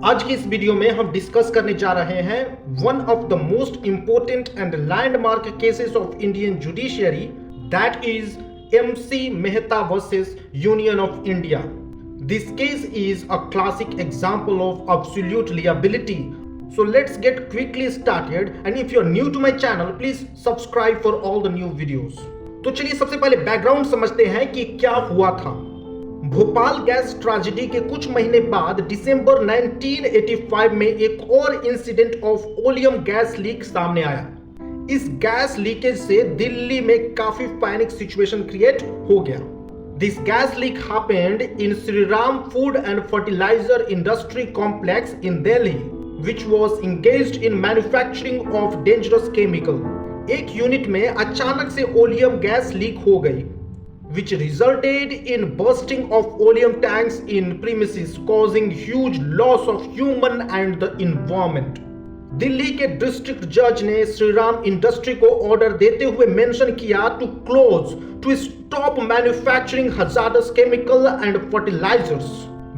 आज की इस वीडियो में हम डिस्कस करने जा रहे हैं one of the most important and landmark cases of Indian judiciary, that is MC Mehta versus Union of India. This case is a classic example of absolute liability. So let's get quickly started, and if you're new to my channel, please subscribe for all the new videos. तो चलिए सबसे पहले background समझते हैं कि क्या हुआ था। भोपाल गैस ट्रेजेडी के कुछ महीने बाद दिसंबर 1985 में एक और incident of oleum gas leak सामने आया। इस गैस लीकेज से दिल्ली में काफी पैनिक सिचुएशन क्रिएट हो गया। This gas leak happened in Shri Ram food and fertiliser industry complex in Delhi, which was engaged in manufacturing of dangerous chemical. एक यूनिट में अचानक से ओलियम गैस लीक हो गई, which resulted in bursting of oleum tanks in premises, causing huge loss of human and the environment. Delhi के district जज ने Shriram industry को ऑर्डर देते हुए मेंशन किया to stop manufacturing hazardous chemical and fertilisers.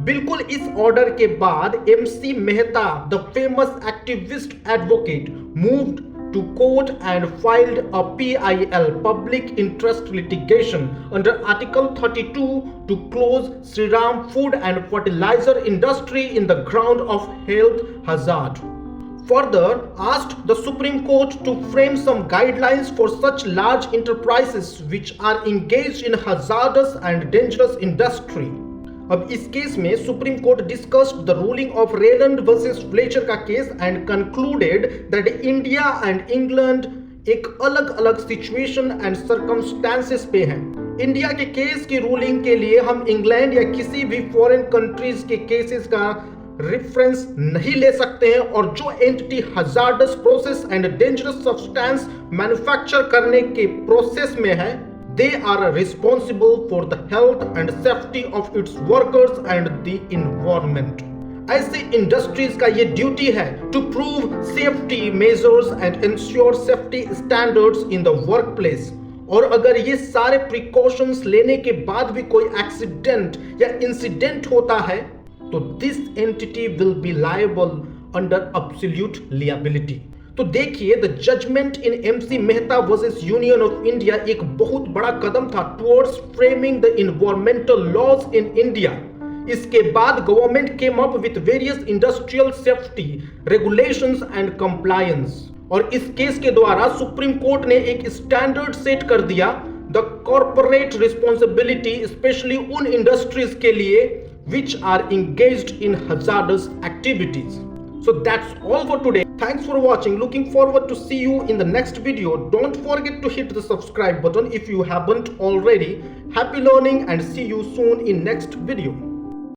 बिल्कुल इस ऑर्डर के बाद MC Mehta, the famous activist advocate, moved to court and filed a PIL, public interest litigation, under Article 32 to close Shriram Food and Fertilizer Industry in the ground of health hazard. Further, asked the Supreme Court to frame some guidelines for such large enterprises which are engaged in hazardous and dangerous industry. अब इस case में Supreme Court discussed the ruling of Rylands versus Fletcher का case and concluded that India and England एक अलग अलग situation and circumstances पे हैं। India के केस की रूलिंग के लिए हम इंग्लैंड या किसी भी फॉरेन कंट्रीज के केसेस का रेफरेंस नहीं ले सकते हैं, और जो entity hazardous process and dangerous substance manufacture करने के प्रोसेस में है, they are responsible for the health and safety of its workers and the environment. ऐसे इंडस्ट्रीज का ये ड्यूटी है to prove safety measures and ensure safety standards in the workplace. और अगर ये सारे प्रिकॉशंस लेने के बाद भी कोई एक्सीडेंट या इंसिडेंट होता है तो this entity will be liable under absolute liability. तो देखिए, the judgment in MC Mehta versus union of India एक बहुत बड़ा कदम था towards framing the environmental laws in India. इसके बाद government came up with various industrial safety regulations and compliance, और इस केस के द्वारा सुप्रीम कोर्ट ने एक स्टैंडर्ड सेट कर दिया द कॉर्पोरेट रिस्पॉन्सिबिलिटी, स्पेशली उन इंडस्ट्रीज के लिए which are engaged in hazardous activities. So that's all for today. Thanks for watching. Looking forward to see you in the next video. Don't forget to hit the subscribe button if you haven't already. Happy learning and see you soon in next video.